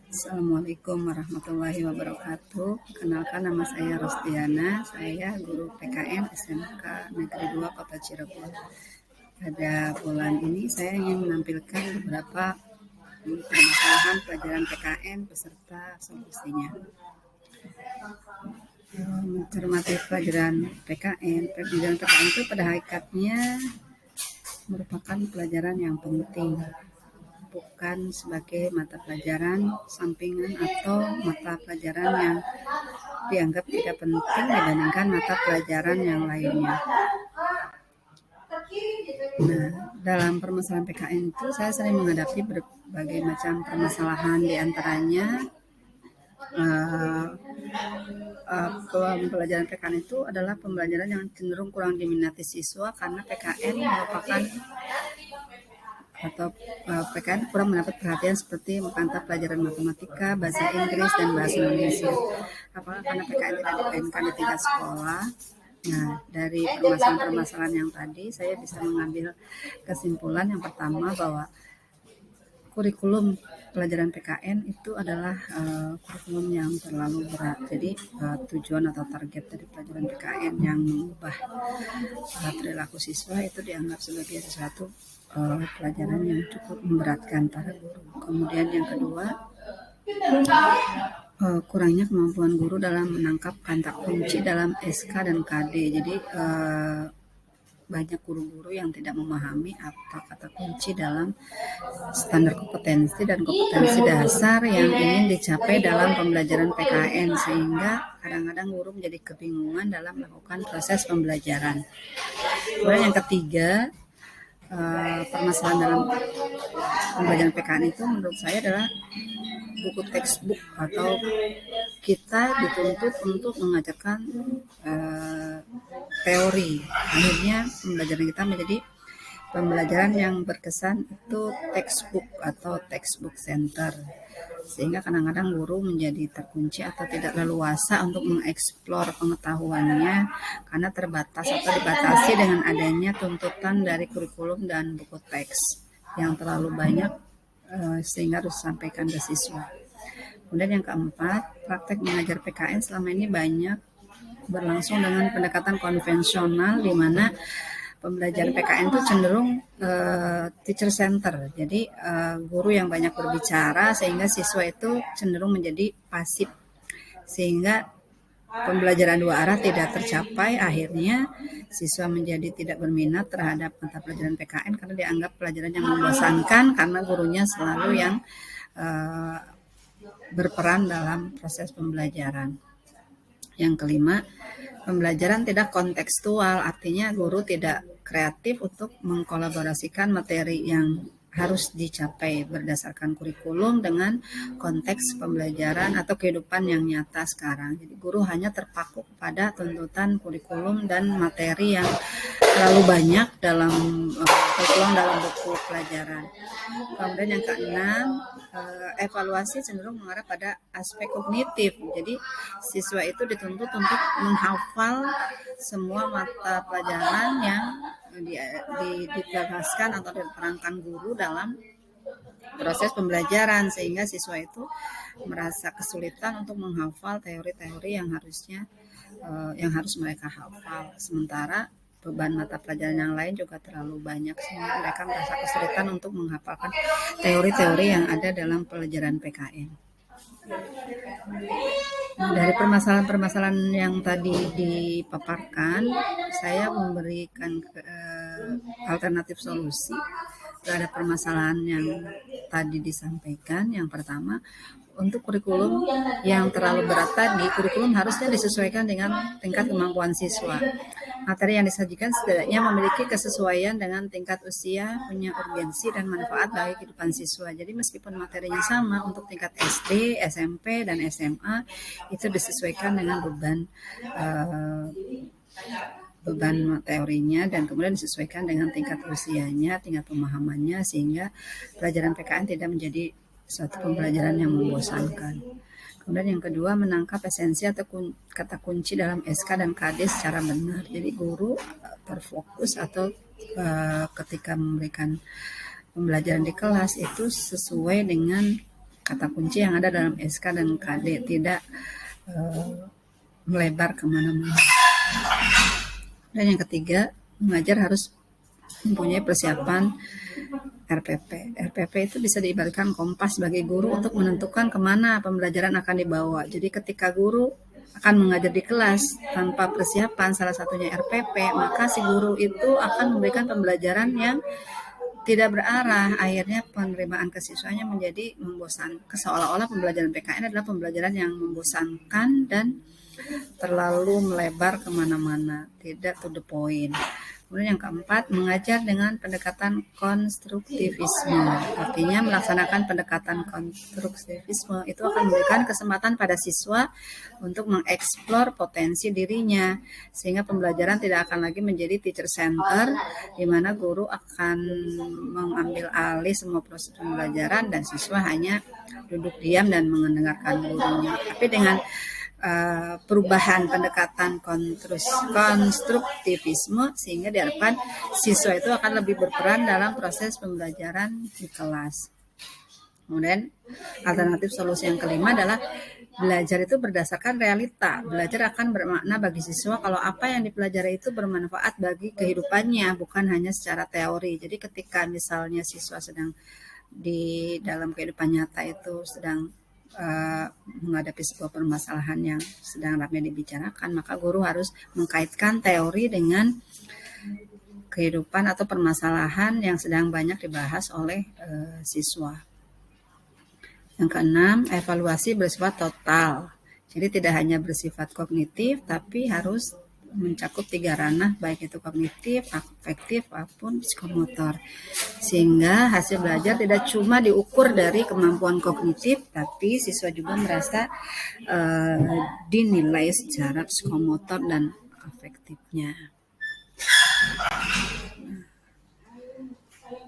Assalamualaikum warahmatullahi wabarakatuh. Kenalkan, nama saya Rostiana. Saya guru PKN SMK Negeri 2 Kota Cirebon. Pada bulan ini saya ingin menampilkan beberapa permasalahan pelajaran PKN beserta solusinya. Mencermati pelajaran PKN itu pada hakikatnya merupakan pelajaran yang penting, bukan sebagai mata pelajaran sampingan atau mata pelajaran yang dianggap tidak penting dibandingkan mata pelajaran yang lainnya. Nah, dalam permasalahan PKN itu saya sering menghadapi berbagai macam permasalahan, diantaranya pembelajaran PKN itu adalah pembelajaran yang cenderung kurang diminati siswa karena PKN merupakan PKN kurang mendapat perhatian seperti mata pelajaran matematika, bahasa Inggris, dan bahasa Indonesia. Apakah karena PKN tidak dimainkan di tingkat sekolah? Nah, dari permasalahan-permasalahan yang tadi, saya bisa mengambil kesimpulan yang pertama bahwa kurikulum pelajaran PKN itu adalah kurikulum yang terlalu berat. Jadi tujuan atau target dari pelajaran PKN yang mengubah perilaku siswa itu dianggap sebagai sesuatu pelajaran yang cukup memberatkan para guru. Kemudian yang kedua, kurangnya kemampuan guru dalam menangkap kata kunci dalam SK dan KD. Jadi banyak guru-guru yang tidak memahami apa kata kunci dalam standar kompetensi dan kompetensi dasar yang ingin dicapai dalam pembelajaran PKN, sehingga kadang-kadang guru menjadi kebingungan dalam melakukan proses pembelajaran. Kemudian yang ketiga, permasalahan dalam pembelajaran PKN itu menurut saya adalah buku textbook, atau kita dituntut untuk mengajarkan teori. Akhirnya pembelajaran kita menjadi pembelajaran yang berkesan itu textbook atau textbook center, sehingga kadang-kadang guru menjadi terkunci atau tidak leluasa untuk mengeksplor pengetahuannya karena terbatas atau dibatasi dengan adanya tuntutan dari kurikulum dan buku teks yang terlalu banyak sehingga harus disampaikan ke siswa. Kemudian yang keempat, praktek mengajar PKN selama ini banyak berlangsung dengan pendekatan konvensional, di mana pembelajaran PKN itu cenderung teacher center. Jadi guru yang banyak berbicara sehingga siswa itu cenderung menjadi pasif, sehingga pembelajaran dua arah tidak tercapai. Akhirnya siswa menjadi tidak berminat terhadap mata pelajaran PKN karena dianggap pelajaran yang membosankan karena gurunya selalu yang berperan dalam proses pembelajaran. Yang kelima, pembelajaran tidak kontekstual, artinya guru tidak kreatif untuk mengkolaborasikan materi yang harus dicapai berdasarkan kurikulum dengan konteks pembelajaran atau kehidupan yang nyata sekarang. Jadi guru hanya terpaku pada tuntutan kurikulum dan materi yang terlalu banyak dalam kurikulum dalam buku pelajaran. Kemudian yang keenam, evaluasi cenderung mengarah pada aspek kognitif. Jadi siswa itu dituntut untuk menghafal semua mata pelajaran yang dijelaskan atau diterangkan guru dalam proses pembelajaran, sehingga siswa itu merasa kesulitan untuk menghafal teori-teori yang harus mereka hafal. Sementara beban mata pelajaran yang lain juga terlalu banyak sehingga mereka merasa kesulitan untuk menghafalkan teori-teori yang ada dalam pelajaran PKN. Dari permasalahan-permasalahan yang tadi dipaparkan, saya memberikan alternatif solusi terhadap permasalahan yang tadi disampaikan. Yang pertama, untuk kurikulum yang terlalu berat tadi, kurikulum harusnya disesuaikan dengan tingkat kemampuan siswa. Materi yang disajikan setidaknya memiliki kesesuaian dengan tingkat usia, punya urgensi dan manfaat bagi kehidupan siswa. Jadi meskipun materinya sama untuk tingkat SD, SMP, dan SMA, itu disesuaikan dengan beban teorinya, dan kemudian disesuaikan dengan tingkat usianya, tingkat pemahamannya, sehingga pelajaran PKN tidak menjadi suatu pembelajaran yang membosankan. Kemudian yang kedua, menangkap esensi atau kata kunci dalam SK dan KD secara benar. Jadi guru terfokus atau ketika memberikan pembelajaran di kelas itu sesuai dengan kata kunci yang ada dalam SK dan KD, tidak melebar kemana-mana. Dan yang ketiga, mengajar harus mempunyai persiapan RPP. RPP itu bisa diibaratkan kompas bagi guru untuk menentukan kemana pembelajaran akan dibawa. Jadi ketika guru akan mengajar di kelas tanpa persiapan, salah satunya RPP, maka si guru itu akan memberikan pembelajaran yang tidak berarah. Akhirnya penerimaan ke siswanya menjadi membosankan. Seolah-olah pembelajaran PKN adalah pembelajaran yang membosankan dan terlalu melebar kemana-mana, tidak to the point. Kemudian yang keempat, mengajar dengan pendekatan konstruktivisme. Artinya melaksanakan pendekatan konstruktivisme itu akan memberikan kesempatan pada siswa untuk mengeksplor potensi dirinya, sehingga pembelajaran tidak akan lagi menjadi teacher center, di mana guru akan mengambil alih semua proses pembelajaran dan siswa hanya duduk diam dan mendengarkan gurunya. Tapi dengan perubahan pendekatan konstruktivisme, sehingga diharapkan siswa itu akan lebih berperan dalam proses pembelajaran di kelas. Kemudian alternatif solusi yang kelima adalah belajar itu berdasarkan realita. Belajar akan bermakna bagi siswa kalau apa yang dipelajari itu bermanfaat bagi kehidupannya, bukan hanya secara teori. Jadi ketika misalnya siswa sedang di dalam kehidupan nyata itu sedang menghadapi sebuah permasalahan yang sedang ramai dibicarakan, maka guru harus mengkaitkan teori dengan kehidupan atau permasalahan yang sedang banyak dibahas oleh siswa. Yang keenam, evaluasi bersifat total. Jadi tidak hanya bersifat kognitif, tapi harus mencakup 3 ranah, baik itu kognitif, afektif, maupun psikomotor. Sehingga hasil belajar tidak cuma diukur dari kemampuan kognitif, tapi siswa juga merasa dinilai secara psikomotor dan afektifnya.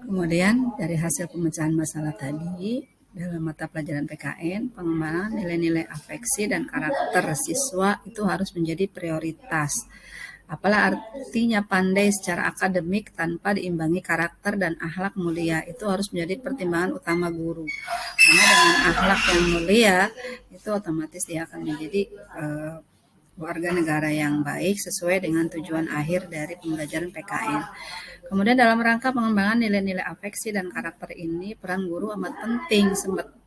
Kemudian dari hasil pemecahan masalah tadi, dalam mata pelajaran PKN, pengembangan nilai-nilai afeksi dan karakter siswa itu harus menjadi prioritas. Apalah artinya pandai secara akademik tanpa diimbangi karakter dan akhlak mulia, itu harus menjadi pertimbangan utama guru. Karena dengan akhlak yang mulia, itu otomatis dia akan menjadi warga negara yang baik sesuai dengan tujuan akhir dari pembelajaran PKN. Kemudian dalam rangka pengembangan nilai-nilai afeksi dan karakter ini, peran guru amat penting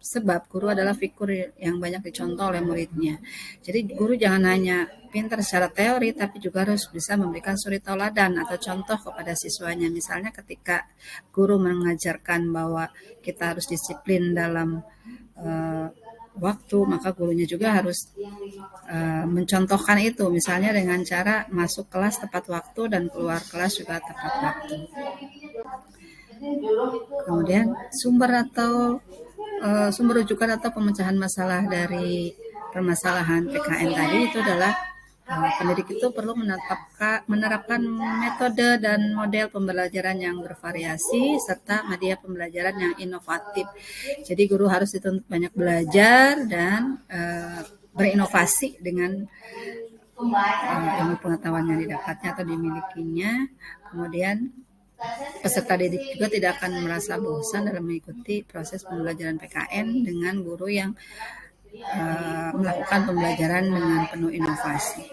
sebab guru adalah figur yang banyak dicontoh oleh muridnya. Jadi guru jangan hanya pintar secara teori, tapi juga harus bisa memberikan suri tauladan atau contoh kepada siswanya. Misalnya ketika guru mengajarkan bahwa kita harus disiplin dalam waktu, maka gurunya juga harus mencontohkan itu, misalnya dengan cara masuk kelas tepat waktu dan keluar kelas juga tepat waktu. Kemudian sumber rujukan atau pemecahan masalah dari permasalahan PKN tadi itu adalah pendidik itu perlu menerapkan metode dan model pembelajaran yang bervariasi serta media pembelajaran yang inovatif. Jadi guru harus dituntut banyak belajar dan berinovasi dengan ilmu pengetahuan yang didapatnya atau dimilikinya. Kemudian peserta didik juga tidak akan merasa bosan dalam mengikuti proses pembelajaran PKN dengan guru yang melakukan pembelajaran dengan penuh inovasi.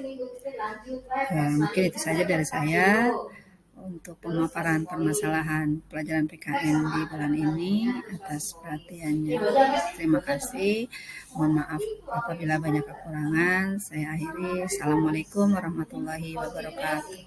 Mungkin itu saja dari saya untuk pemaparan permasalahan pelajaran PKN di bulan ini. Atas perhatiannya, terima kasih. Mohon maaf apabila banyak kekurangan. Saya akhiri. Assalamualaikum warahmatullahi wabarakatuh.